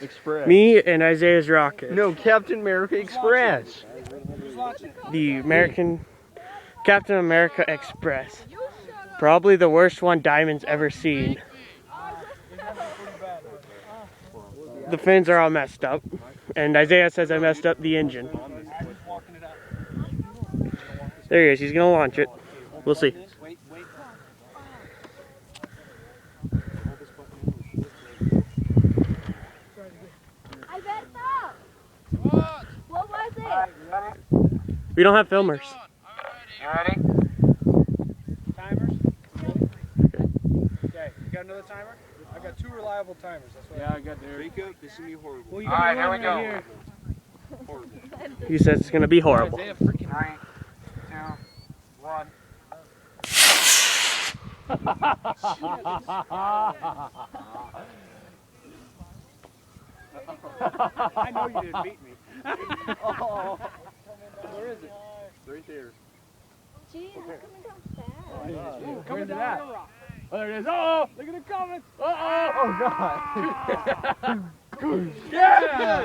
Express. Me and Isaiah's rocket. No, Captain America Express. The American Captain America Express. Probably the worst one Diamond's ever seen. The fins are all messed up. And Isaiah says I messed up the engine. There he is. He's going to launch it. We'll see. I messed up. What was it? We don't have filmers. You ready? Timers? Okay, you got another timer? I've got 2 reliable timers. That's what I got there. Wake up, this is gonna be horrible. Well, Alright, here we go. He says it's going to be horrible. 3, 2, 1. I know you didn't beat me. Where is it? Right there. Jeez, it's coming down fast. Coming down. Oh, there it is. Oh, look at it coming. Oh God. Yeah!